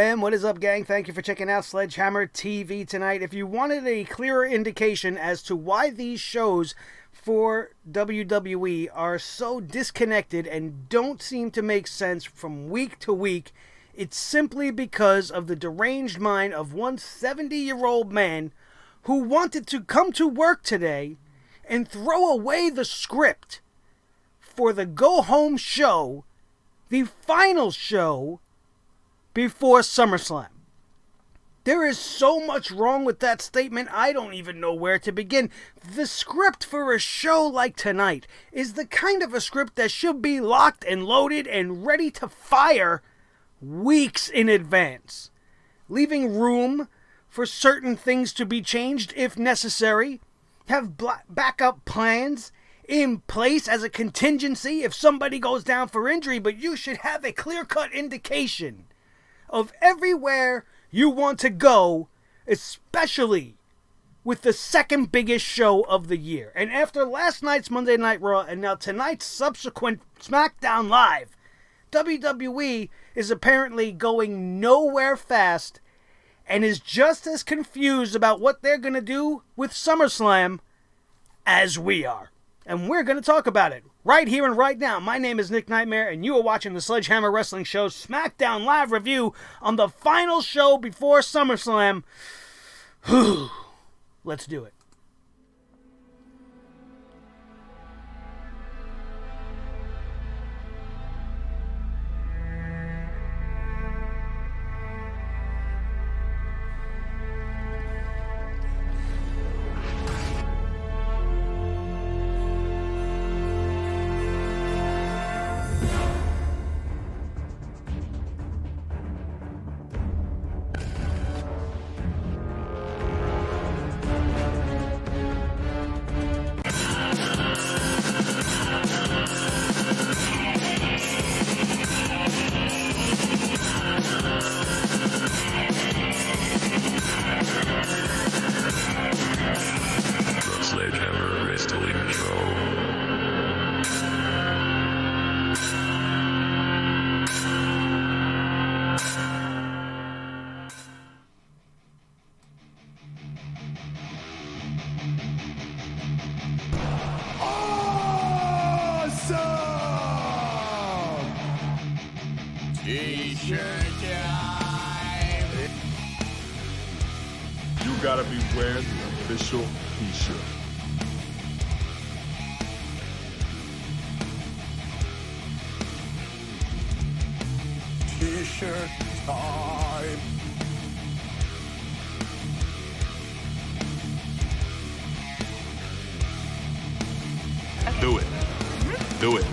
fam? What is up, gang? Thank you for checking out Sledgehammer TV tonight. If you wanted a clearer indication as to why these shows for WWE are so disconnected and don't seem to make sense from week to week, it's simply because of the deranged mind of one 70-year-old man who wanted to come to work today and throw away the script for the go-home show, the final show before SummerSlam. There is so much wrong with that statement, I don't even know where to begin. The script for a show like tonight is the kind of a script that should be locked and loaded and ready to fire weeks in advance, leaving room for certain things to be changed if necessary, have backup plans in place as a contingency if somebody goes down for injury, but you should have a clear-cut indication of everywhere you want to go, especially with the second biggest show of the year. And after last night's Monday Night Raw and now tonight's subsequent SmackDown Live, WWE is apparently going nowhere fast and is just as confused about what they're going to do with SummerSlam as we are. And we're going to talk about it right here and right now. My name is Nick Nightmare, and you are watching the Sledgehammer Wrestling Show's SmackDown Live review on the final show before SummerSlam. Let's do it. You gotta be wearing the official t-shirt. T-shirt time. Do it. Do it.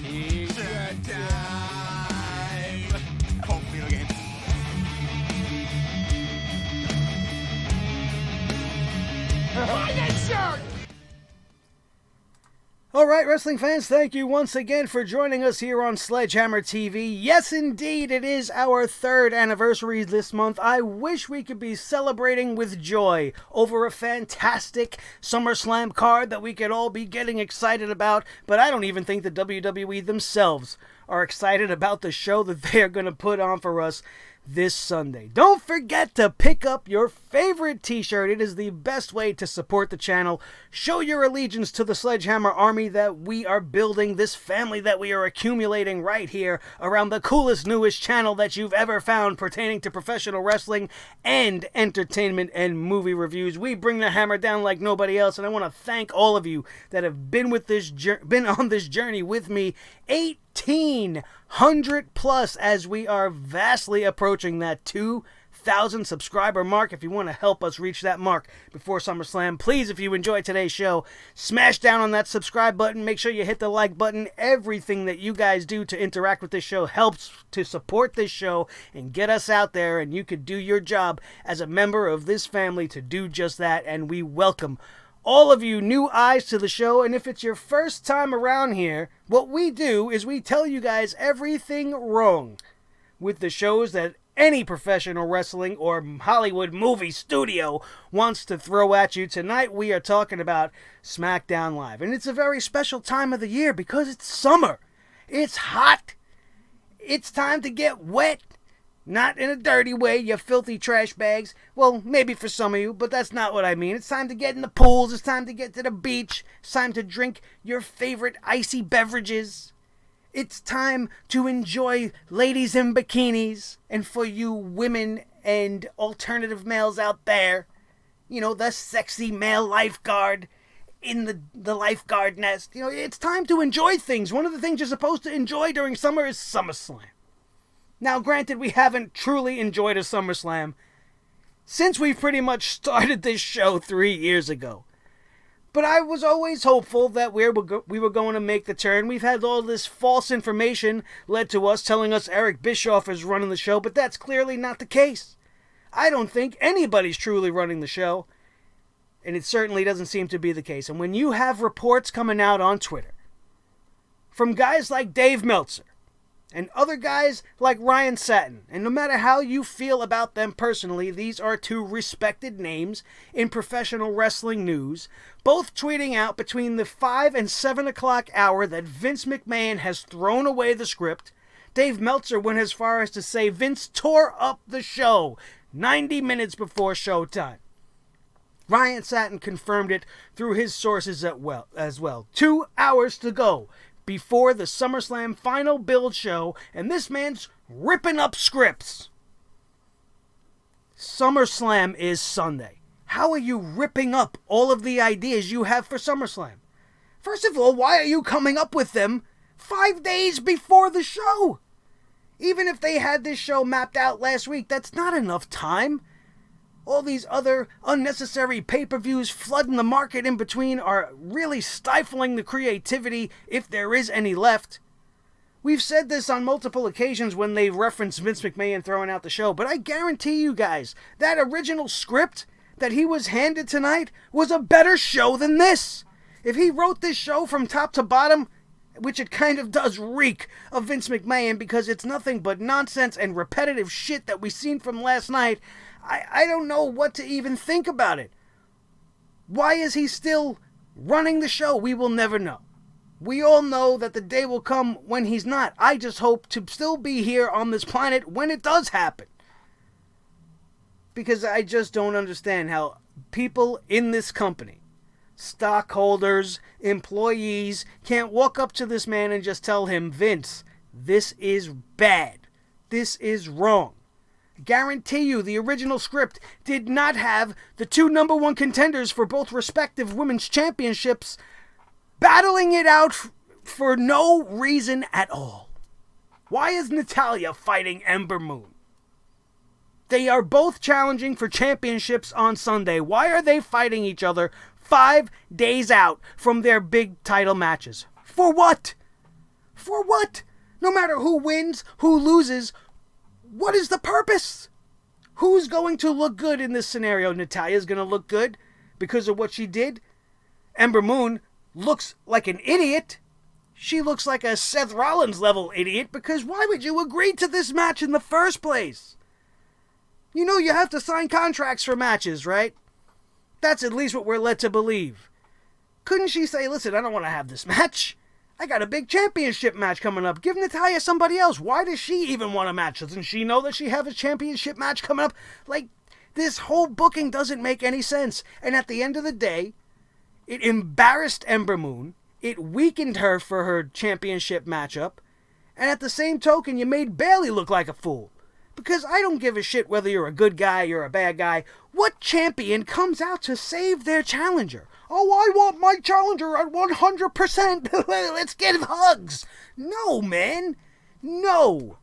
T-shirt time. Kofi again. Buy that shirt! Alright, wrestling fans, thank you once again for joining us here on Sledgehammer TV. Yes, indeed, it is our 3rd anniversary this month. I wish we could be celebrating with joy over a fantastic SummerSlam card that we could all be getting excited about, but I don't even think the WWE themselves are excited about the show that they are going to put on for us this Sunday. Don't forget to pick up your favorite t-shirt. It is the best way to support the channel. Show your allegiance to the Sledgehammer army that we are building, this family that we are accumulating right here around the coolest, newest channel that you've ever found pertaining to professional wrestling and entertainment and movie reviews. We bring the hammer down like nobody else, and I want to thank all of you that have been on this journey with me. 1,800 plus as we are vastly approaching that 2,000 subscriber mark. If you want to help us reach that mark before SummerSlam, please, if you enjoyed today's show, smash down on that subscribe button. Make sure you hit the like button. Everything that you guys do to interact with this show helps to support this show and get us out there, and you could do your job as a member of this family to do just that, and we welcome all of you new eyes to the show. And if it's your first time around here, what we do is we tell you guys everything wrong with the shows that any professional wrestling or Hollywood movie studio wants to throw at you. Tonight we are talking about SmackDown Live. And it's a very special time of the year because it's summer. It's hot. It's time to get wet. Not in a dirty way, you filthy trash bags. Well, maybe for some of you, but that's not what I mean. It's time to get in the pools. It's time to get to the beach. It's time to drink your favorite icy beverages. It's time to enjoy ladies in bikinis. And for you women and alternative males out there, you know, the sexy male lifeguard in the lifeguard nest. You know, it's time to enjoy things. One of the things you're supposed to enjoy during summer is SummerSlam. Now, granted, we haven't truly enjoyed a SummerSlam since we pretty much started this show 3 years ago. But I was always hopeful that we were going to make the turn. We've had all this false information led to us telling us Eric Bischoff is running the show, but that's clearly not the case. I don't think anybody's truly running the show, and it certainly doesn't seem to be the case. And when you have reports coming out on Twitter from guys like Dave Meltzer, and other guys like Ryan Satin, and no matter how you feel about them personally, these are two respected names in professional wrestling news, both tweeting out between the 5 and 7 o'clock hour that Vince McMahon has thrown away the script. Dave Meltzer went as far as to say Vince tore up the show 90 minutes before showtime. Ryan Satin confirmed it through his sources as well. 2 hours to go before the SummerSlam final build show, and this man's ripping up scripts. SummerSlam is Sunday. How are you ripping up all of the ideas you have for SummerSlam? First of all, why are you coming up with them 5 days before the show? Even if they had this show mapped out last week, that's not enough time. All these other unnecessary pay-per-views flooding the market in between are really stifling the creativity, if there is any left. We've said this on multiple occasions when they reference Vince McMahon throwing out the show, but I guarantee you guys, that original script that he was handed tonight was a better show than this. If he wrote this show from top to bottom, which it kind of does reek of Vince McMahon because it's nothing but nonsense and repetitive shit that we've seen from last night, I don't know what to even think about it. Why is he still running the show? We will never know. We all know that the day will come when he's not. I just hope to still be here on this planet when it does happen. Because I just don't understand how people in this company, stockholders, employees, can't walk up to this man and just tell him, Vince, this is bad. This is wrong. Guarantee you the original script did not have the two number one contenders for both respective women's championships battling it out for no reason at all. Why is Natalia fighting Ember Moon? They are both challenging for championships on Sunday. Why are they fighting each other 5 days out from their big title matches? For what? For what? No matter who wins, who loses, what is the purpose? Who's going to look good in this scenario? Natalia's going to look good because of what she did. Ember Moon looks like an idiot. She looks like a Seth Rollins level idiot because why would you agree to this match in the first place? You know you have to sign contracts for matches, right? That's at least what we're led to believe. Couldn't she say, listen, I don't want to have this match. I got a big championship match coming up. Give Natalia somebody else. Why does she even want a match? Doesn't she know that she has a championship match coming up? Like, this whole booking doesn't make any sense. And at the end of the day, it embarrassed Ember Moon. It weakened her for her championship matchup. And at the same token, you made Bayley look like a fool. Because I don't give a shit whether you're a good guy or a bad guy. What champion comes out to save their challenger? Oh, I want my challenger at 100%. Let's get hugs. No, man. No.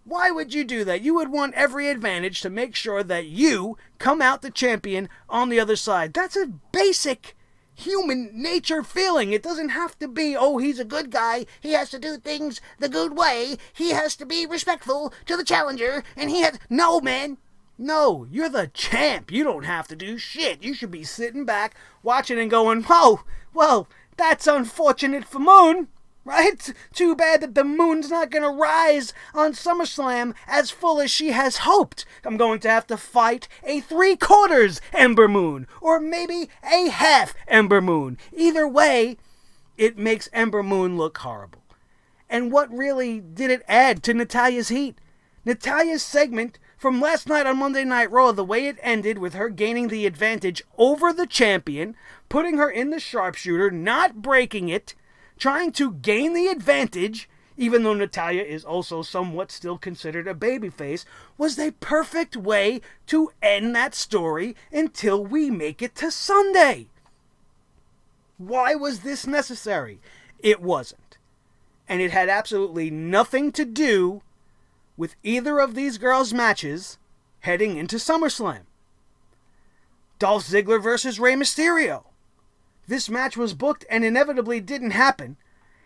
Why would you do that? You would want every advantage to make sure that you come out the champion on the other side. That's a basic human nature feeling. It doesn't have to be, oh, he's a good guy. He has to do things the good way. He has to be respectful to the challenger. And he has... No, man. No, you're the champ. You don't have to do shit. You should be sitting back, watching and going, oh, well, that's unfortunate for Moon. Right? Too bad that the moon's not going to rise on SummerSlam as full as she has hoped. I'm going to have to fight a 3/4 Ember Moon, or maybe a half Ember Moon. Either way, it makes Ember Moon look horrible. And what really did it add to Natalia's heat? Natalia's segment from last night on Monday Night Raw, the way it ended with her gaining the advantage over the champion, putting her in the sharpshooter, not breaking it, trying to gain the advantage, even though Natalia is also somewhat still considered a babyface, was a perfect way to end that story until we make it to Sunday. Why was this necessary? It wasn't. And it had absolutely nothing to do with either of these girls' matches heading into SummerSlam. Dolph Ziggler versus Rey Mysterio. This match was booked and inevitably didn't happen,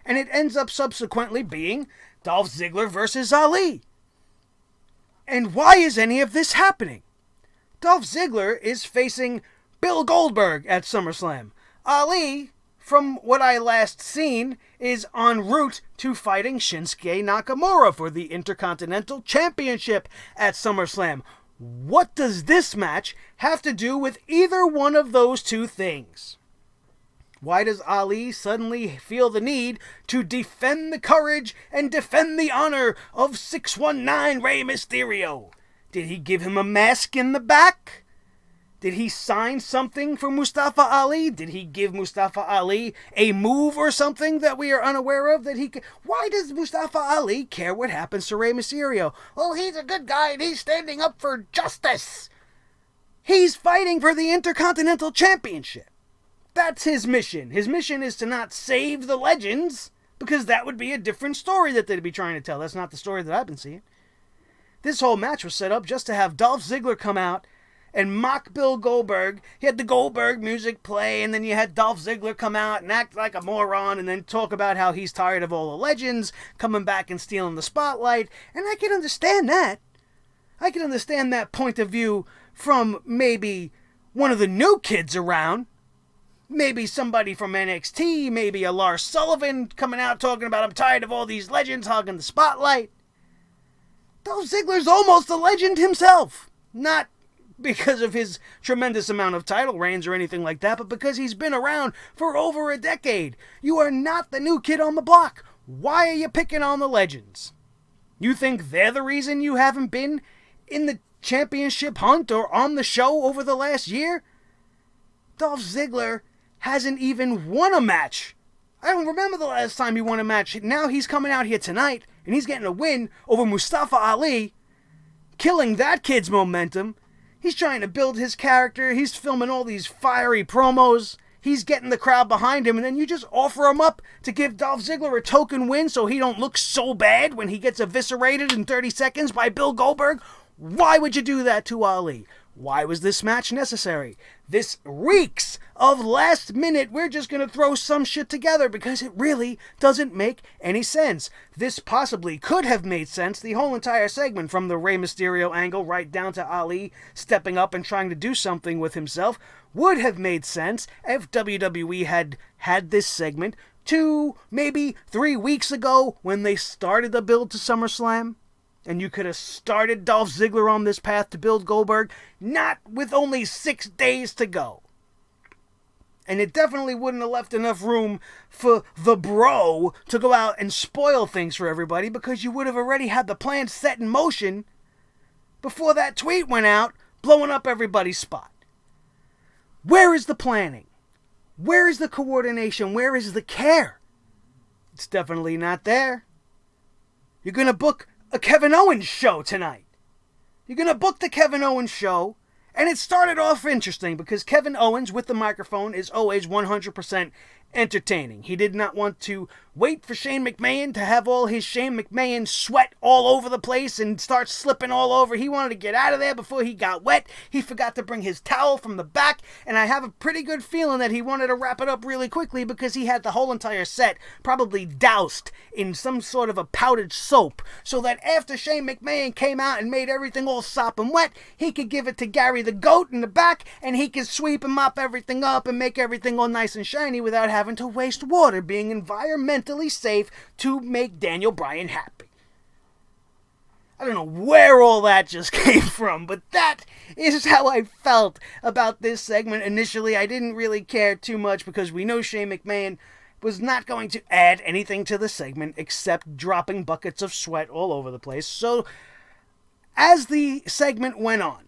and it ends up subsequently being Dolph Ziggler versus Ali. And why is any of this happening? Dolph Ziggler is facing Bill Goldberg at SummerSlam. Ali, from what I last seen, is en route to fighting Shinsuke Nakamura for the Intercontinental Championship at SummerSlam. What does this match have to do with either one of those two things? Why does Ali suddenly feel the need to defend the courage and defend the honor of 619 Rey Mysterio? Did he give him a mask in the back? Did he sign something for Mustafa Ali? Did he give Mustafa Ali a move or something that we are unaware of? Why does Mustafa Ali care what happens to Rey Mysterio? Oh, he's a good guy and he's standing up for justice. He's fighting for the Intercontinental Championship. That's his mission. His mission is to not save the legends, because that would be a different story that they'd be trying to tell. That's not the story that I've been seeing. This whole match was set up just to have Dolph Ziggler come out and mock Bill Goldberg. He had the Goldberg music play, and then you had Dolph Ziggler come out and act like a moron and then talk about how he's tired of all the legends coming back and stealing the spotlight. And I can understand that. I can understand that point of view from maybe one of the new kids around. Maybe somebody from NXT, maybe a Lars Sullivan coming out talking about, I'm tired of all these legends hogging the spotlight. Dolph Ziggler's almost a legend himself. Not because of his tremendous amount of title reigns or anything like that, but because he's been around for over a decade. You are not the new kid on the block. Why are you picking on the legends? You think they're the reason you haven't been in the championship hunt or on the show over the last year? Dolph Ziggler hasn't even won a match. I don't remember the last time he won a match. Now he's coming out here tonight, and he's getting a win over Mustafa Ali, killing that kid's momentum. He's trying to build his character. He's filming all these fiery promos. He's getting the crowd behind him, and then you just offer him up to give Dolph Ziggler a token win so he don't look so bad when he gets eviscerated in 30 seconds by Bill Goldberg. Why would you do that to Ali? Why was this match necessary? This reeks of last minute, we're just going to throw some shit together, because it really doesn't make any sense. This possibly could have made sense, the whole entire segment, from the Rey Mysterio angle right down to Ali stepping up and trying to do something with himself, would have made sense if WWE had this segment 2, maybe 3 weeks ago when they started the build to SummerSlam. And you could have started Dolph Ziggler on this path to build Goldberg, not with only 6 days to go. And it definitely wouldn't have left enough room for the bro to go out and spoil things for everybody, because you would have already had the plan set in motion before that tweet went out, blowing up everybody's spot. Where is the planning? Where is the coordination? Where is the care? It's definitely not there. You're going to book a Kevin Owens show tonight. You're going to book the Kevin Owens show, and it started off interesting because Kevin Owens with the microphone is always 100% entertaining. He did not want to wait for Shane McMahon to have all his Shane McMahon sweat all over the place and start slipping all over. He wanted to get out of there before he got wet. He forgot to bring his towel from the back, and I have a pretty good feeling that he wanted to wrap it up really quickly because he had the whole entire set probably doused in some sort of a powdered soap, so that after Shane McMahon came out and made everything all sopping wet, he could give it to Gary the GOAT in the back, and he can sweep and mop everything up and make everything all nice and shiny without having to waste water, being environmentally safe to make Daniel Bryan happy. I don't know where all that just came from, but that is how I felt about this segment initially. I didn't really care too much because we know Shane McMahon was not going to add anything to the segment except dropping buckets of sweat all over the place. So, as the segment went on,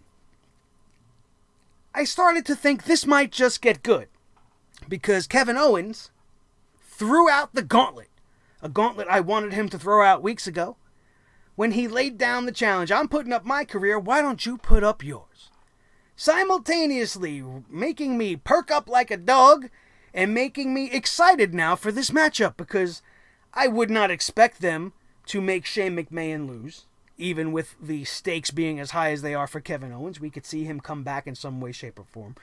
I started to think this might just get good because Kevin Owens threw out the gauntlet, a gauntlet I wanted him to throw out weeks ago, when he laid down the challenge. I'm putting up my career, why don't you put up yours? Simultaneously making me perk up like a dog and making me excited now for this matchup because I would not expect them to make Shane McMahon lose, even with the stakes being as high as they are for Kevin Owens. We could see him come back in some way, shape, or form.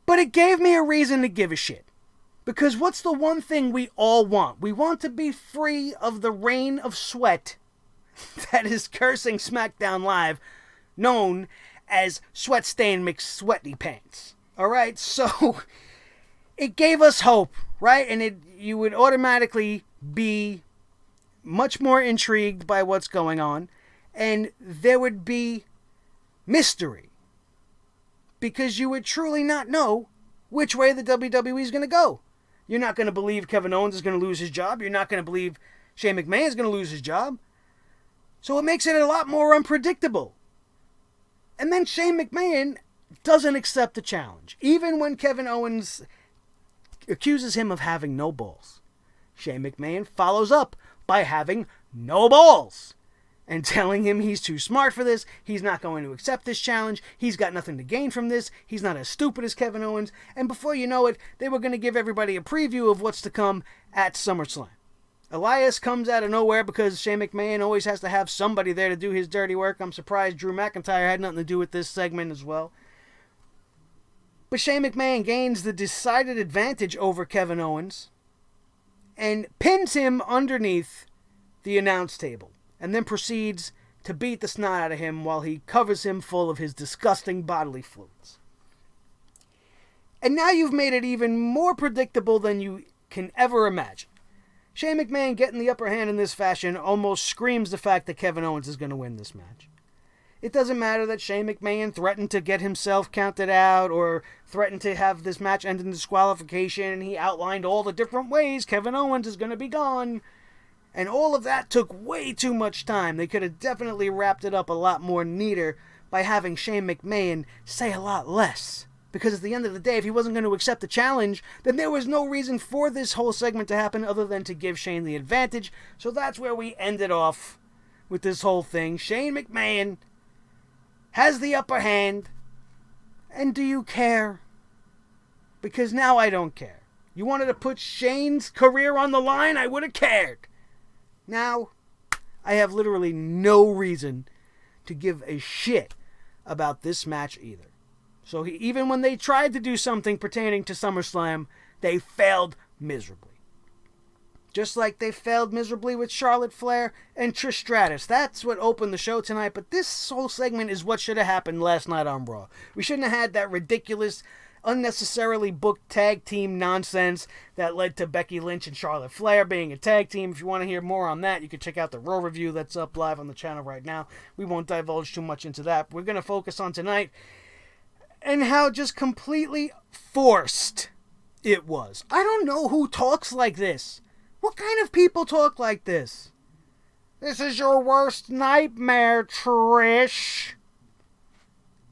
But it gave me a reason to give a shit. Because what's the one thing we all want? We want to be free of the rain of sweat that is cursing SmackDown Live, known as Sweat Stain McSweaty Pants. Alright, so it gave us hope, right? And you would automatically be much more intrigued by what's going on, and there would be mystery. Because you would truly not know which way the WWE is going to go. You're not going to believe Kevin Owens is going to lose his job. You're not going to believe Shane McMahon is going to lose his job. So it makes it a lot more unpredictable. And then Shane McMahon doesn't accept the challenge. Even when Kevin Owens accuses him of having no balls, Shane McMahon follows up by having no balls and telling him he's too smart for this, he's not going to accept this challenge, he's got nothing to gain from this, he's not as stupid as Kevin Owens, and before you know it, they were going to give everybody a preview of what's to come at SummerSlam. Elias comes out of nowhere because Shane McMahon always has to have somebody there to do his dirty work. I'm surprised Drew McIntyre had nothing to do with this segment as well. But Shane McMahon gains the decided advantage over Kevin Owens and pins him underneath the announce table and then proceeds to beat the snot out of him while he covers him full of his disgusting bodily fluids. And now you've made it even more predictable than you can ever imagine. Shane McMahon getting the upper hand in this fashion almost screams the fact that Kevin Owens is going to win this match. It doesn't matter that Shane McMahon threatened to get himself counted out or threatened to have this match end in disqualification. He outlined all the different ways Kevin Owens is going to be gone. And all of that took way too much time. They could have definitely wrapped it up a lot more neater by having Shane McMahon say a lot less. Because at the end of the day, if he wasn't going to accept the challenge, then there was no reason for this whole segment to happen other than to give Shane the advantage. So that's where we ended off with this whole thing. Shane McMahon has the upper hand. And do you care? Because now I don't care. You wanted to put Shane's career on the line? I would have cared. Now, I have literally no reason to give a shit about this match either. So even when they tried to do something pertaining to SummerSlam, they failed miserably. Just like they failed miserably with Charlotte Flair and Trish Stratus. That's what opened the show tonight, but this whole segment is what should have happened last night on Raw. We shouldn't have had that ridiculous, unnecessarily booked tag team nonsense that led to Becky Lynch and Charlotte Flair being a tag team. If you want to hear more on that, you can check out the Raw review that's up live on the channel right now. We won't divulge too much into that. We're going to focus on tonight and how just completely forced it was. I don't know who talks like this. What kind of people talk like this? This is your worst nightmare, Trish.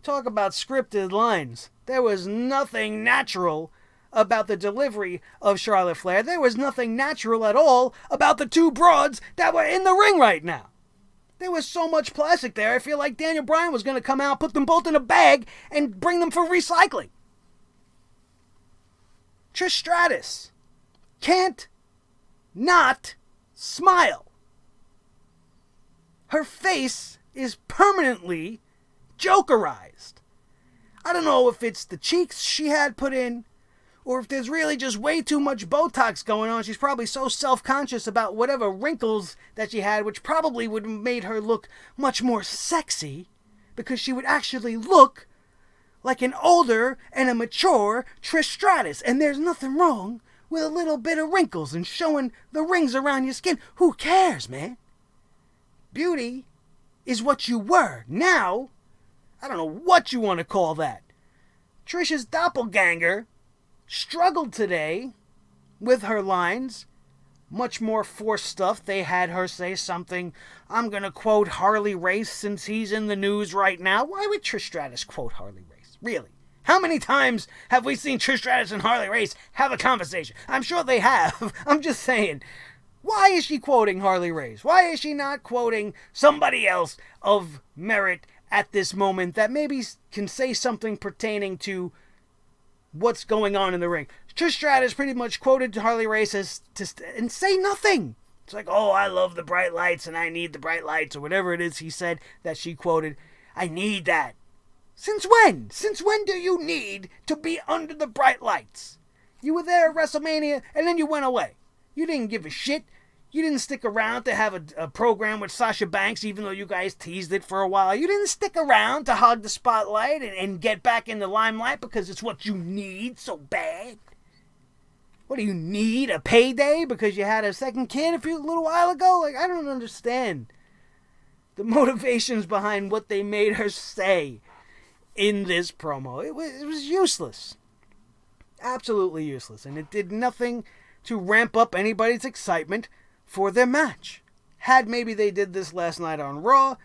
Talk about scripted lines. There was nothing natural about the delivery of Charlotte Flair. There was nothing natural at all about the two broads that were in the ring right now. There was so much plastic there, I feel like Daniel Bryan was going to come out, put them both in a bag, and bring them for recycling. Trish Stratus can't not smile. Her face is permanently jokerized. I don't know if it's the cheeks she had put in, or if there's really just way too much Botox going on. She's probably so self-conscious about whatever wrinkles that she had, which probably would have made her look much more sexy, because she would actually look like an older and a mature Trish Stratus. And there's nothing wrong with a little bit of wrinkles and showing the rings around your skin. Who cares, man? Beauty is what you were. Now, I don't know what you want to call that. Trish's doppelganger struggled today with her lines. Much more forced stuff. They had her say something. I'm going to quote Harley Race since he's in the news right now. Why would Trish Stratus quote Harley Race? Really? How many times have we seen Trish Stratus and Harley Race have a conversation? I'm sure they have. I'm just saying. Why is she quoting Harley Race? Why is she not quoting somebody else of merit at this moment that maybe can say something pertaining to what's going on in the ring? Trish Stratus pretty much quoted Harley Race and say nothing. It's like, oh, I love the bright lights and I need the bright lights, or whatever it is he said that she quoted. I need that. Since when? Since when do you need to be under the bright lights? You were there at WrestleMania and then you went away. You didn't give a shit. You didn't stick around to have a program with Sasha Banks, even though you guys teased it for a while. You didn't stick around to hog the spotlight and get back in the limelight because it's what you need so bad. What do you need? A payday because you had a second kid a little while ago? Like, I don't understand the motivations behind what they made her say in this promo. It was useless. Absolutely useless. And it did nothing to ramp up anybody's excitement for their match. Had maybe they did this last night on Raw,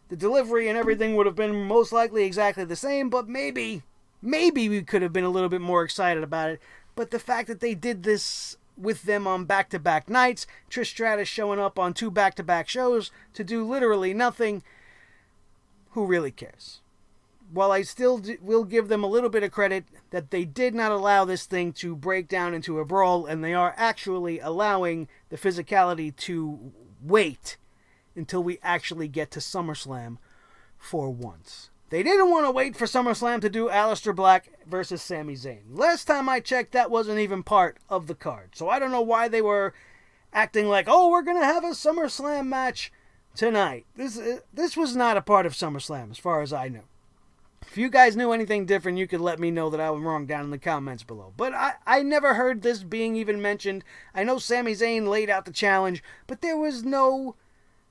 the delivery and everything would have been most likely exactly the same, but maybe we could have been a little bit more excited about it. But the fact that they did this with them on back-to-back nights, Trish Stratus showing up on 2 back-to-back shows to do literally nothing, who really cares? While I still will give them a little bit of credit that they did not allow this thing to break down into a brawl, and they are actually allowing the physicality to wait until we actually get to SummerSlam for once. They didn't want to wait for SummerSlam to do Aleister Black versus Sami Zayn. Last time I checked, that wasn't even part of the card. So I don't know why they were acting like, oh, we're going to have a SummerSlam match tonight. This was not a part of SummerSlam as far as I know. If you guys knew anything different, you could let me know that I was wrong down in the comments below. But I never heard this being even mentioned. I know Sami Zayn laid out the challenge, but there was no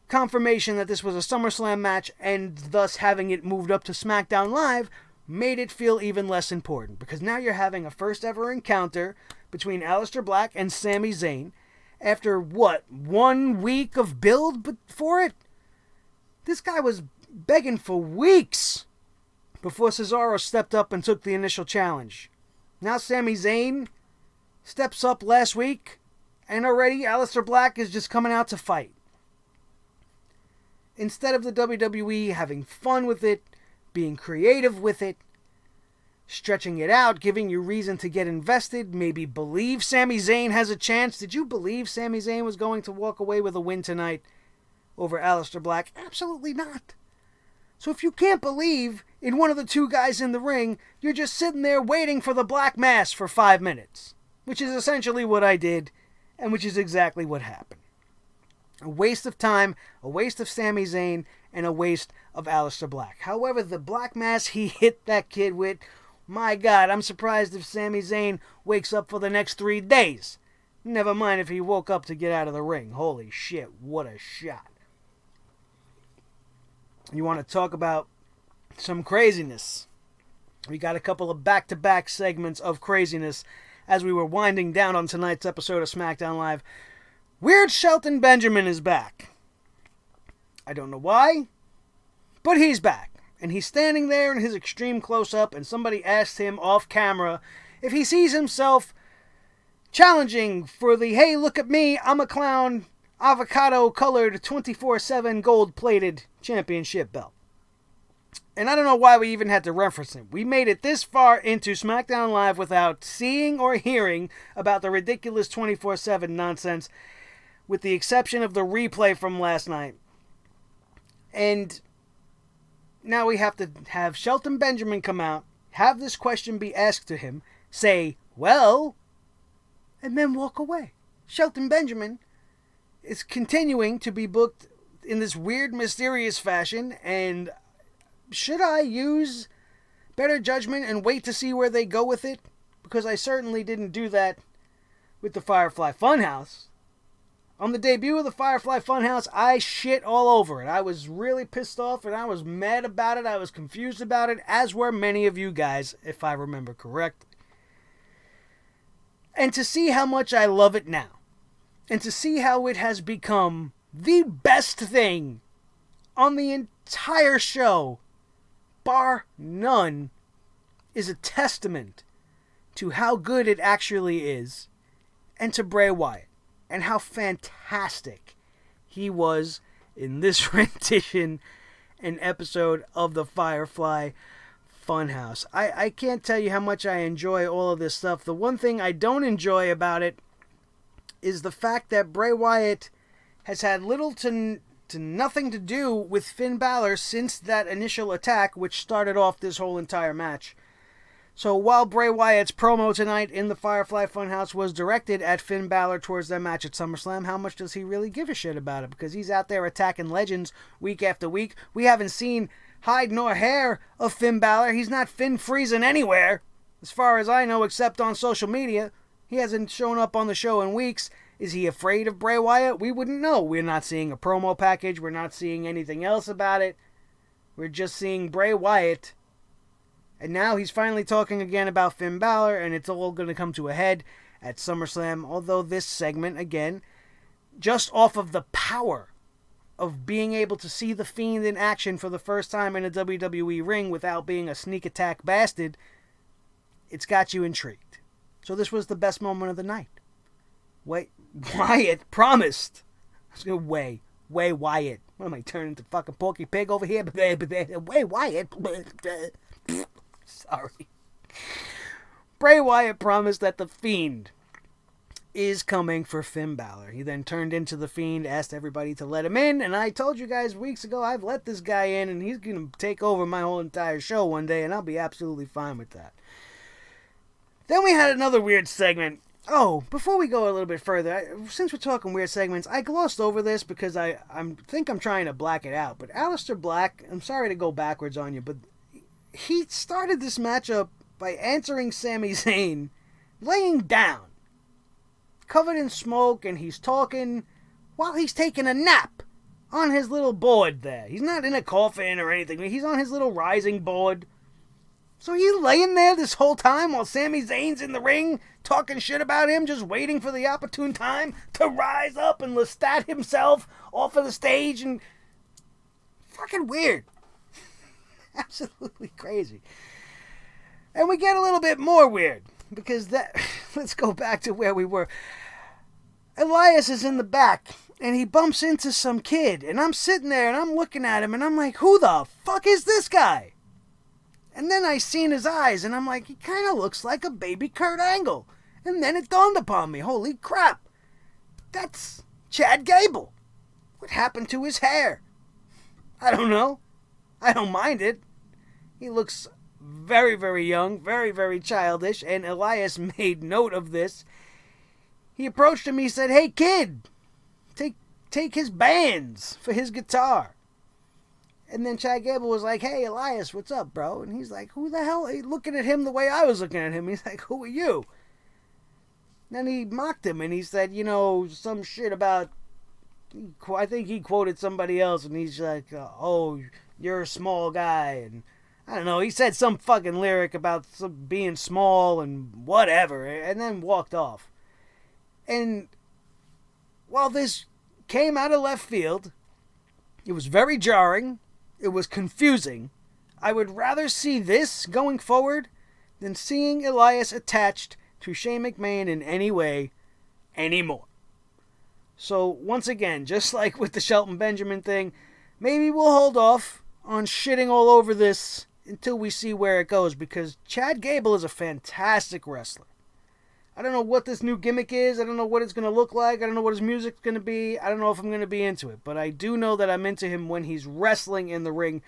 confirmation that this was a SummerSlam match, and thus having it moved up to SmackDown Live made it feel even less important. Because now you're having a first ever encounter between Aleister Black and Sami Zayn after, 1 week of build for it? This guy was begging for weeks before Cesaro stepped up and took the initial challenge. Now Sami Zayn steps up last week, and already Aleister Black is just coming out to fight. Instead of the WWE having fun with it, being creative with it, stretching it out, giving you reason to get invested, maybe believe Sami Zayn has a chance. Did you believe Sami Zayn was going to walk away with a win tonight over Aleister Black? Absolutely not. So if you can't believe in one of the two guys in the ring, you're just sitting there waiting for the black mass for 5 minutes. Which is essentially what I did, and which is exactly what happened. A waste of time, a waste of Sami Zayn, and a waste of Aleister Black. However, the black mass he hit that kid with, my God, I'm surprised if Sami Zayn wakes up for the next 3 days. Never mind if he woke up to get out of the ring. Holy shit, what a shot. You want to talk about some craziness? We got a couple of back-to-back segments of craziness as we were winding down on tonight's episode of SmackDown Live. Weird Shelton Benjamin is back. I don't know why, but he's back. And he's standing there in his extreme close-up, and somebody asked him off camera if he sees himself challenging for the, hey, look at me, I'm a clown, avocado-colored, 24/7 gold-plated championship belt. And I don't know why we even had to reference him. We made it this far into SmackDown Live without seeing or hearing about the ridiculous 24/7 nonsense, with the exception of the replay from last night. And now we have to have Shelton Benjamin come out, have this question be asked to him, say, well, and then walk away. Shelton Benjamin is continuing to be booked in this weird, mysterious fashion, and should I use better judgment and wait to see where they go with it, because I certainly didn't do that with the Firefly Fun House. On the debut of the Firefly Fun House, I shit all over it. I was really pissed off and I was mad about it. I was confused about it, as were many of you guys, if I remember correctly. And to see how much I love it now, and to see how it has become the best thing on the entire show, bar none, is a testament to how good it actually is, and to Bray Wyatt, and how fantastic he was in this rendition and episode of the Firefly Funhouse. I can't tell you how much I enjoy all of this stuff. The one thing I don't enjoy about it is the fact that Bray Wyatt has had little to nothing to do with Finn Balor since that initial attack, which started off this whole entire match. So while Bray Wyatt's promo tonight in the Firefly Funhouse was directed at Finn Balor towards their match at SummerSlam, how much does he really give a shit about it? Because he's out there attacking legends week after week. We haven't seen hide nor hair of Finn Balor. He's not Finn freezing anywhere, as far as I know, except on social media. He hasn't shown up on the show in weeks. Is he afraid of Bray Wyatt? We wouldn't know. We're not seeing a promo package. We're not seeing anything else about it. We're just seeing Bray Wyatt. And now he's finally talking again about Finn Balor, and it's all going to come to a head at SummerSlam. Although this segment, again, just off of the power of being able to see The Fiend in action for the first time in a WWE ring without being a sneak attack bastard, it's got you intrigued. So this was the best moment of the night. Wyatt promised. I was going to Way Wyatt. What am I turning into fucking Porky Pig over here? Way Wyatt. Sorry. Bray Wyatt promised that The Fiend is coming for Finn Balor. He then turned into The Fiend, asked everybody to let him in, and I told you guys weeks ago I've let this guy in, and he's going to take over my whole entire show one day, and I'll be absolutely fine with that. Then we had another weird segment. Oh, before we go a little bit further, since we're talking weird segments, I glossed over this because I think I'm trying to black it out, but Aleister Black, I'm sorry to go backwards on you, but he started this matchup by answering Sami Zayn laying down, covered in smoke, and he's talking while he's taking a nap on his little board there. He's not in a coffin or anything. He's on his little rising board. So he's laying there this whole time while Sami Zayn's in the ring talking shit about him, just waiting for the opportune time to rise up and Lestat himself off of the stage, and fucking weird. Absolutely crazy. And we get a little bit more weird, because let's go back to where we were. Elias is in the back, and he bumps into some kid, and I'm sitting there, and I'm looking at him, and I'm like, who the fuck is this guy? And then I seen his eyes, and I'm like, he kind of looks like a baby Kurt Angle. And then it dawned upon me, holy crap, that's Chad Gable. What happened to his hair? I don't know. I don't mind it. He looks very, very young, very, very childish, and Elias made note of this. He approached him, he said, hey kid, take his bands for his guitar. And then Chad Gable was like, hey Elias, what's up, bro? And he's like, who the hell? He's looking at him the way I was looking at him. He's like, who are you? Then he mocked him, and he said, some shit about, I think he quoted somebody else, and he's like, oh, you're a small guy, and I don't know, he said some fucking lyric about being small and whatever, and then walked off. And while this came out of left field, it was very jarring, it was confusing. I would rather see this going forward than seeing Elias attached to Shane McMahon in any way anymore. So once again, just like with the Shelton Benjamin thing, maybe we'll hold off on shitting all over this until we see where it goes, because Chad Gable is a fantastic wrestler. I don't know what this new gimmick is. I don't know what it's going to look like. I don't know what his music's going to be. I don't know if I'm going to be into it. But I do know that I'm into him when he's wrestling in the ring.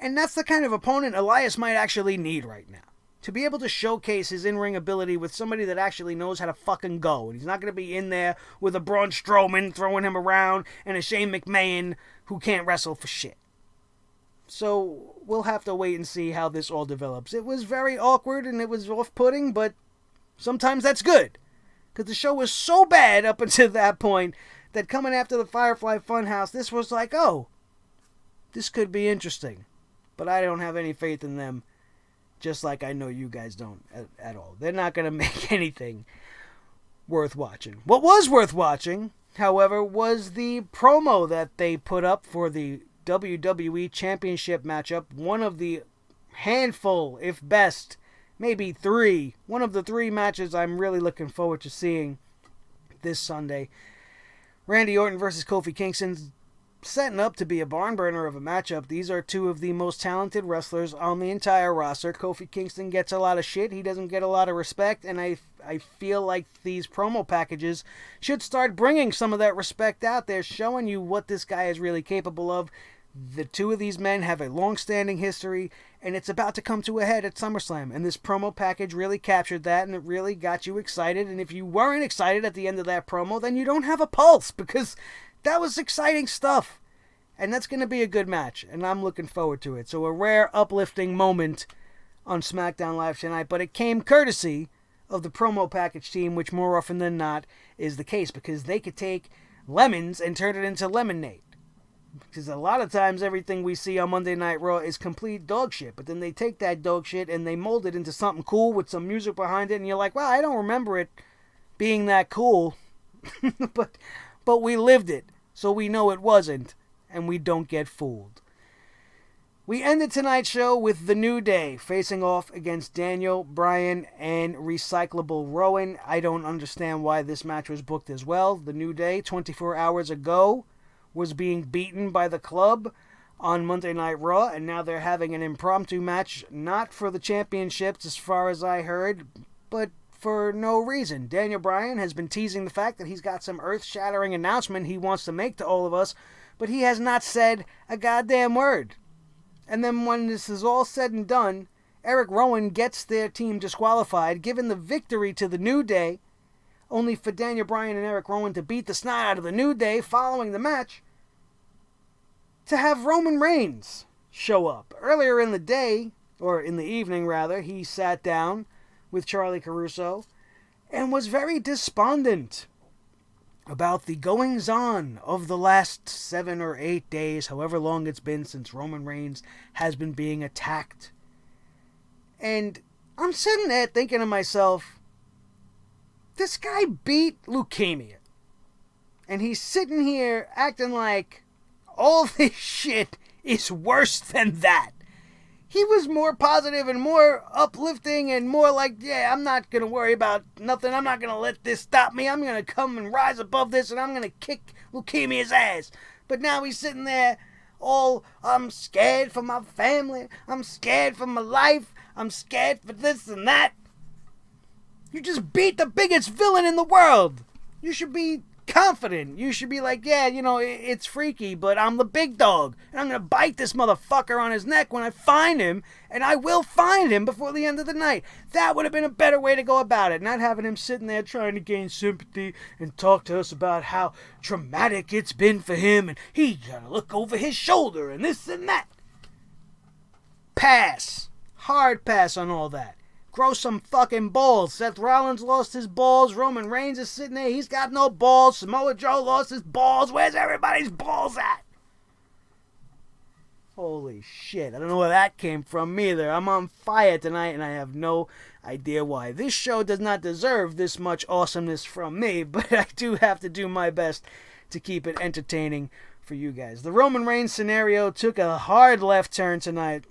And that's the kind of opponent Elias might actually need right now. To be able to showcase his in-ring ability with somebody that actually knows how to fucking go. And he's not going to be in there with a Braun Strowman throwing him around and a Shane McMahon who can't wrestle for shit. So we'll have to wait and see how this all develops. It was very awkward and it was off-putting, but sometimes that's good. Because the show was so bad up until that point that coming after the Firefly Fun House, this was like, oh, this could be interesting. But I don't have any faith in them, just like I know you guys don't at all. They're not going to make anything worth watching. What was worth watching, however, was the promo that they put up for the WWE Championship matchup. One of the handful, if best, maybe three. One of the three matches I'm really looking forward to seeing this Sunday. Randy Orton versus Kofi Kingston, setting up to be a barn burner of a matchup. These are two of the most talented wrestlers on the entire roster. Kofi Kingston gets a lot of shit. He doesn't get a lot of respect, and I feel like these promo packages should start bringing some of that respect out there, showing you what this guy is really capable of. The two of these men have a long-standing history, and it's about to come to a head at SummerSlam. And this promo package really captured that, and it really got you excited. And if you weren't excited at the end of that promo, then you don't have a pulse, because that was exciting stuff. And that's going to be a good match, and I'm looking forward to it. So a rare, uplifting moment on SmackDown Live tonight, but it came courtesy of the promo package team, which more often than not is the case, because they could take lemons and turn it into lemonade. Because a lot of times everything we see on Monday Night Raw is complete dog shit. But then they take that dog shit and they mold it into something cool with some music behind it. And you're like, well, I don't remember it being that cool. but we lived it. So we know it wasn't. And we don't get fooled. We ended tonight's show with The New Day facing off against Daniel Bryan and Recyclable Rowan. I don't understand why this match was booked as well. The New Day, 24 hours ago, was being beaten by the Club on Monday Night Raw, and now they're having an impromptu match, not for the championships as far as I heard, but for no reason. Daniel Bryan has been teasing the fact that he's got some earth-shattering announcement he wants to make to all of us, but he has not said a goddamn word. And then when this is all said and done, Eric Rowan gets their team disqualified, giving the victory to the New Day, only for Daniel Bryan and Eric Rowan to beat the snot out of the New Day following the match, to have Roman Reigns show up. Earlier in the day, or in the evening rather, he sat down with Charlie Caruso and was very despondent about the goings-on of the last 7 or 8 days, however long it's been since Roman Reigns has been being attacked. And I'm sitting there thinking to myself, this guy beat leukemia. And he's sitting here acting like all this shit is worse than that. He was more positive and more uplifting and more like, yeah, I'm not going to worry about nothing. I'm not going to let this stop me. I'm going to come and rise above this and I'm going to kick leukemia's ass. But now he's sitting there all, I'm scared for my family. I'm scared for my life. I'm scared for this and that. You just beat the biggest villain in the world. You should be confident. You should be like, yeah, you know, it's freaky, but I'm the big dog. And I'm going to bite this motherfucker on his neck when I find him. And I will find him before the end of the night. That would have been a better way to go about it. Not having him sitting there trying to gain sympathy and talk to us about how traumatic it's been for him. And he got to look over his shoulder and this and that. Pass. Hard pass on all that. Grow some fucking balls. Seth Rollins lost his balls. Roman Reigns is sitting there. He's got no balls. Samoa Joe lost his balls. Where's everybody's balls at? Holy shit. I don't know where that came from either. I'm on fire tonight and I have no idea why. This show does not deserve this much awesomeness from me, but I do have to do my best to keep it entertaining for you guys. The Roman Reigns scenario took a hard left turn tonight.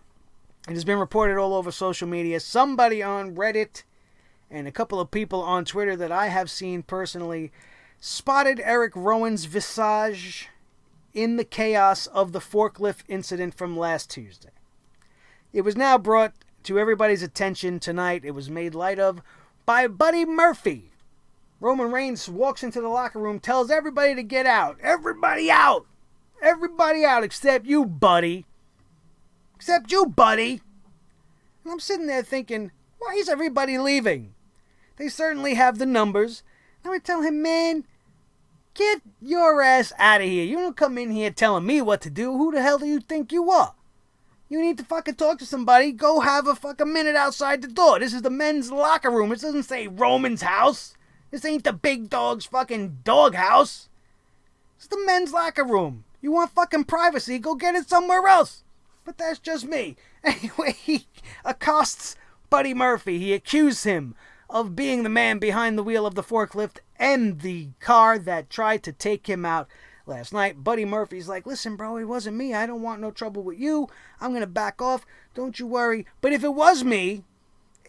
It has been reported all over social media. Somebody on Reddit and a couple of people on Twitter that I have seen personally spotted Eric Rowan's visage in the chaos of the forklift incident from last Tuesday. It was now brought to everybody's attention tonight. It was made light of by Buddy Murphy. Roman Reigns walks into the locker room, tells everybody to get out. Everybody out! Everybody out except you, Buddy. Except you, Buddy. And I'm sitting there thinking, why is everybody leaving? They certainly have the numbers. And I would tell him, man, get your ass out of here. You don't come in here telling me what to do. Who the hell do you think you are? You need to fucking talk to somebody. Go have a fucking minute outside the door. This is the men's locker room. It doesn't say Roman's house. This ain't the big dog's fucking dog house. It's the men's locker room. You want fucking privacy, go get it somewhere else. But that's just me. Anyway, he accosts Buddy Murphy. He accused him of being the man behind the wheel of the forklift and the car that tried to take him out last night. Buddy Murphy's like, listen, bro, it wasn't me. I don't want no trouble with you. I'm going to back off. Don't you worry. But if it was me,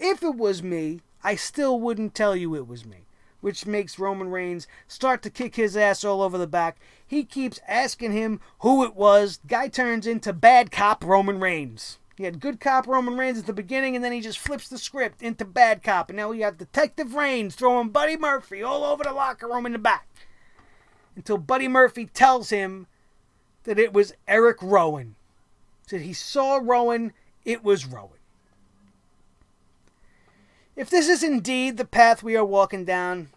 I still wouldn't tell you it was me. Which makes Roman Reigns start to kick his ass all over the back. He keeps asking him who it was. Guy turns into bad cop Roman Reigns. He had good cop Roman Reigns at the beginning, and then he just flips the script into bad cop. And now we have Detective Reigns throwing Buddy Murphy all over the locker room in the back. Until Buddy Murphy tells him that it was Eric Rowan. Said he saw Rowan, it was Rowan. If this is indeed the path we are walking down,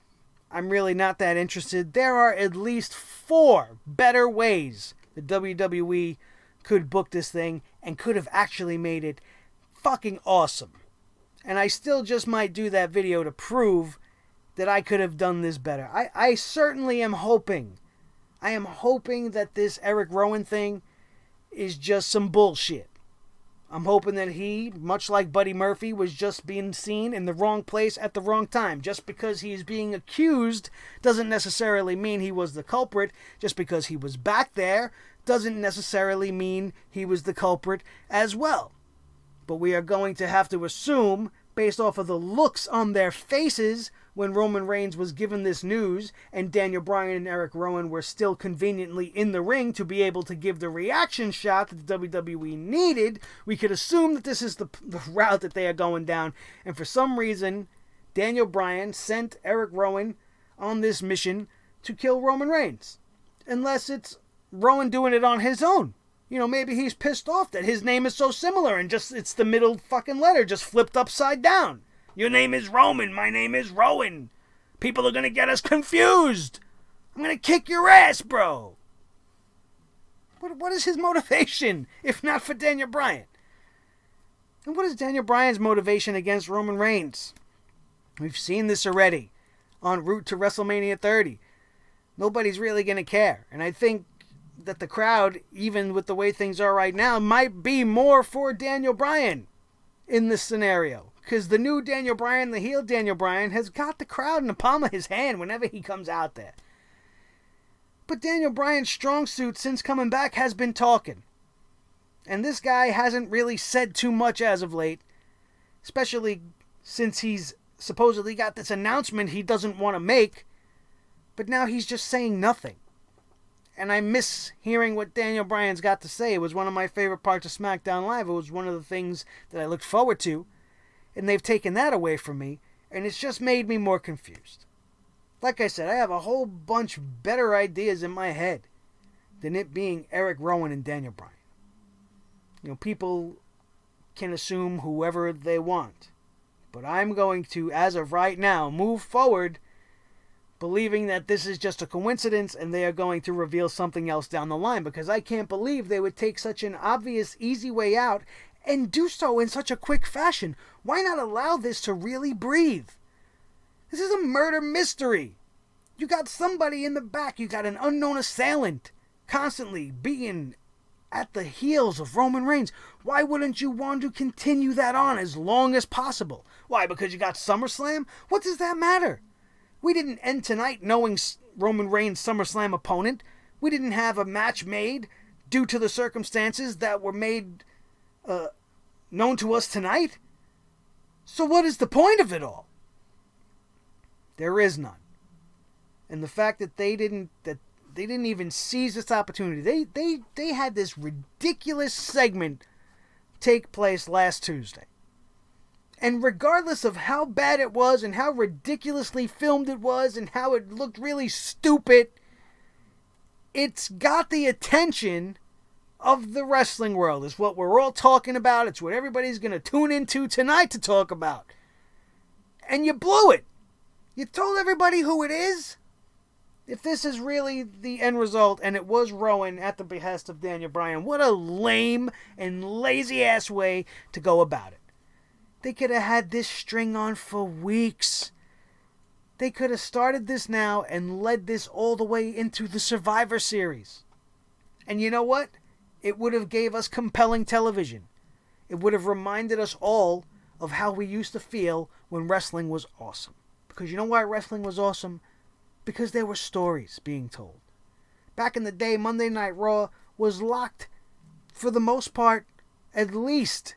I'm really not that interested. There are at least 4 better ways the WWE could book this thing and could have actually made it fucking awesome. And I still just might do that video to prove that I could have done this better. I certainly am hoping. I am hoping that this Eric Rowan thing is just some bullshit. I'm hoping that he, much like Buddy Murphy, was just being seen in the wrong place at the wrong time. Just because he is being accused doesn't necessarily mean he was the culprit. Just because he was back there doesn't necessarily mean he was the culprit as well. But we are going to have to assume, based off of the looks on their faces when Roman Reigns was given this news and Daniel Bryan and Eric Rowan were still conveniently in the ring to be able to give the reaction shot that the WWE needed, we could assume that this is the route that they are going down. And for some reason, Daniel Bryan sent Eric Rowan on this mission to kill Roman Reigns. Unless it's Rowan doing it on his own. You know, maybe he's pissed off that his name is so similar and just it's the middle fucking letter just flipped upside down. Your name is Roman, my name is Rowan. People are gonna get us confused. I'm gonna kick your ass, bro. What is his motivation, if not for Daniel Bryan? And what is Daniel Bryan's motivation against Roman Reigns? We've seen this already en route to WrestleMania 30. Nobody's really gonna care. And I think that the crowd, even with the way things are right now, might be more for Daniel Bryan in this scenario. Because the new Daniel Bryan, the heel Daniel Bryan, has got the crowd in the palm of his hand whenever he comes out there. But Daniel Bryan's strong suit since coming back has been talking. And this guy hasn't really said too much as of late. Especially since he's supposedly got this announcement he doesn't want to make. But now he's just saying nothing. And I miss hearing what Daniel Bryan's got to say. It was one of my favorite parts of SmackDown Live. It was one of the things that I looked forward to. And they've taken that away from me. And it's just made me more confused. Like I said, I have a whole bunch better ideas in my head than it being Eric Rowan and Daniel Bryan. You know, people can assume whoever they want. But I'm going to, as of right now, move forward believing that this is just a coincidence and they are going to reveal something else down the line. Because I can't believe they would take such an obvious, easy way out and do so in such a quick fashion. Why not allow this to really breathe? This is a murder mystery. You got somebody in the back. You got an unknown assailant constantly being at the heels of Roman Reigns. Why wouldn't you want to continue that on as long as possible? Why? Because you got SummerSlam? What does that matter? We didn't end tonight knowing Roman Reigns' SummerSlam opponent. We didn't have a match made due to the circumstances that were made known to us tonight. So what is the point of it all? There is none. And the fact that they didn't even seize this opportunity. They had this ridiculous segment take place last Tuesday. And regardless of how bad it was and how ridiculously filmed it was and how it looked really stupid, it's got the attention of the wrestling world. It's what we're all talking about. It's what everybody's going to tune into tonight to talk about. And you blew it. You told everybody who it is. If this is really the end result, and it was Rowan at the behest of Daniel Bryan, what a lame and lazy-ass way to go about it. They could have had this string on for weeks. They could have started this now and led this all the way into the Survivor Series. And you know what? It would have gave us compelling television. It would have reminded us all of how we used to feel when wrestling was awesome. Because you know why wrestling was awesome? Because there were stories being told. Back in the day, Monday Night Raw was locked, for the most part, at least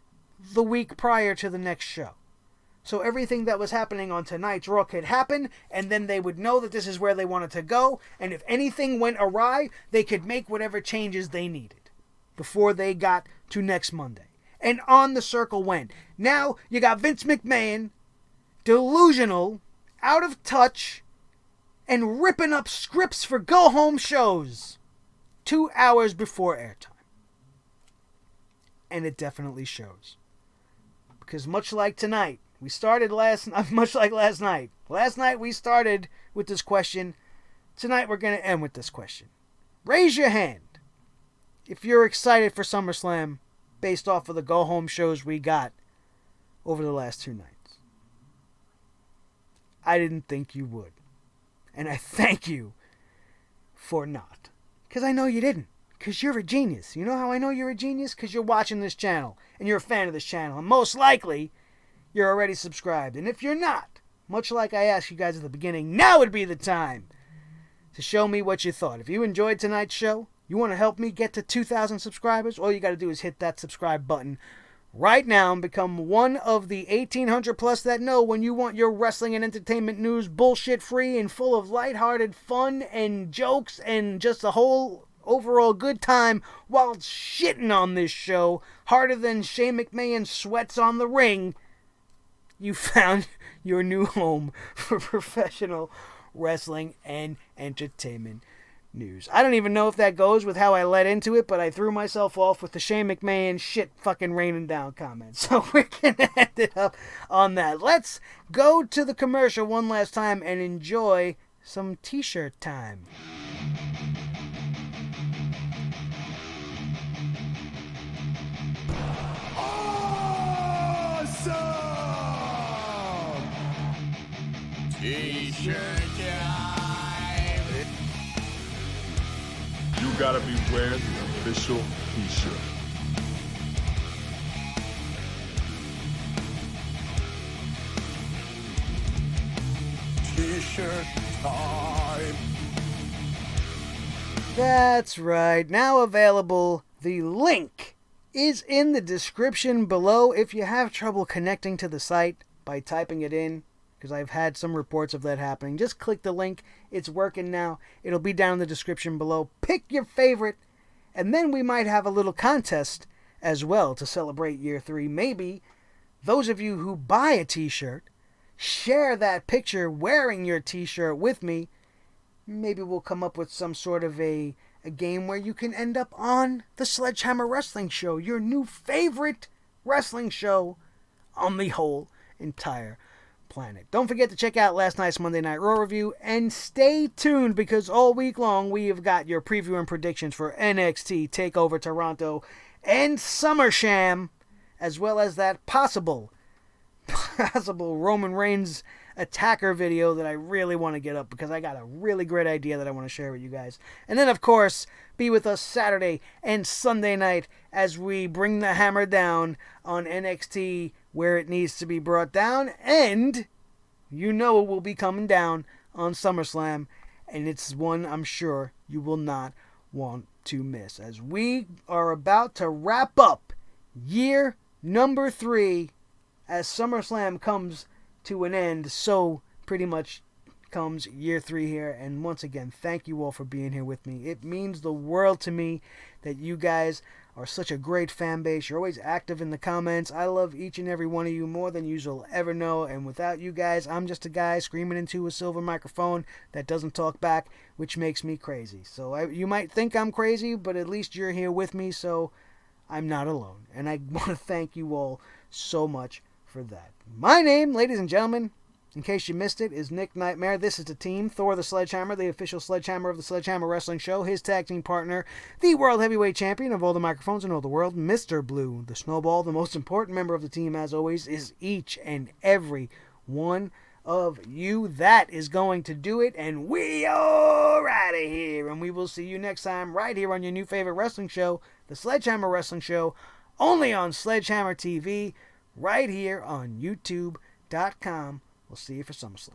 the week prior to the next show. So everything that was happening on tonight's Raw could happen, and then they would know that this is where they wanted to go, and if anything went awry, they could make whatever changes they needed before they got to next Monday. And on the circle went. Now, you got Vince McMahon, delusional, out of touch, and ripping up scripts for go-home shows 2 hours before airtime. And it definitely shows. Because much like tonight, we started much like last night. Last night we started with this question. Tonight we're going to end with this question. Raise your hand if you're excited for SummerSlam based off of the go-home shows we got over the last 2 nights. I didn't think you would. And I thank you for not. Because I know you didn't. Because you're a genius. You know how I know you're a genius? Because you're watching this channel. And you're a fan of this channel. And most likely, you're already subscribed. And if you're not, much like I asked you guys at the beginning, now would be the time to show me what you thought. If you enjoyed tonight's show, you want to help me get to 2,000 subscribers, all you got to do is hit that subscribe button right now and become one of the 1,800 plus that know when you want your wrestling and entertainment news bullshit free and full of lighthearted fun and jokes and just a whole overall good time while shitting on this show harder than Shane McMahon sweats on the ring. You found your new home for professional wrestling and entertainment news. I don't even know if that goes with how I led into it, but I threw myself off with the Shane McMahon shit fucking raining down comments. So we're going to end it up on that. Let's go to the commercial one last time and enjoy some t-shirt time. Awesome! T-shirt time! You gotta be wearing the official t-shirt. T-shirt time! That's right. Now available. The link is in the description below if you have trouble connecting to the site by typing it in, because I've had some reports of that happening. Just click the link. It's working now. It'll be down in the description below. Pick your favorite, and then we might have a little contest as well to celebrate year 3. Maybe those of you who buy a t-shirt, share that picture wearing your t-shirt with me. Maybe we'll come up with some sort of a game where you can end up on the Sledgehammer Wrestling Show, your new favorite wrestling show on the whole entire planet. Don't forget to check out last night's Monday Night Raw review, and stay tuned because all week long we have got your preview and predictions for NXT TakeOver Toronto and SummerSlam, as well as that possible Roman Reigns attacker video that I really want to get up because I got a really great idea that I want to share with you guys. And then, of course, be with us Saturday and Sunday night as we bring the hammer down on NXT where it needs to be brought down. And you know it will be coming down on SummerSlam. And it's one I'm sure you will not want to miss, as we are about to wrap up year number 3 as SummerSlam comes to an end. So pretty much comes year 3 here. And once again, thank you all for being here with me. It means the world to me that you guys are such a great fan base. You're always active in the comments. I love each and every one of you more than you'll ever know. And without you guys, I'm just a guy screaming into a silver microphone that doesn't talk back, which makes me crazy. So you might think I'm crazy, but at least you're here with me, so I'm not alone. And I want to thank you all so much for that. My name, ladies and gentlemen, In case you missed it, is Nick Nightmare. This is the team. Thor the Sledgehammer, the official Sledgehammer of the Sledgehammer Wrestling Show. His tag team partner, the World Heavyweight Champion of all the microphones in all the world, Mr. Blue. The Snowball, the most important member of the team, as always, is each and every one of you. That is going to do it, and we are out of here. And we will see you next time right here on your new favorite wrestling show, the Sledgehammer Wrestling Show, only on Sledgehammer TV, right here on YouTube.com. We'll see you for SummerSlam.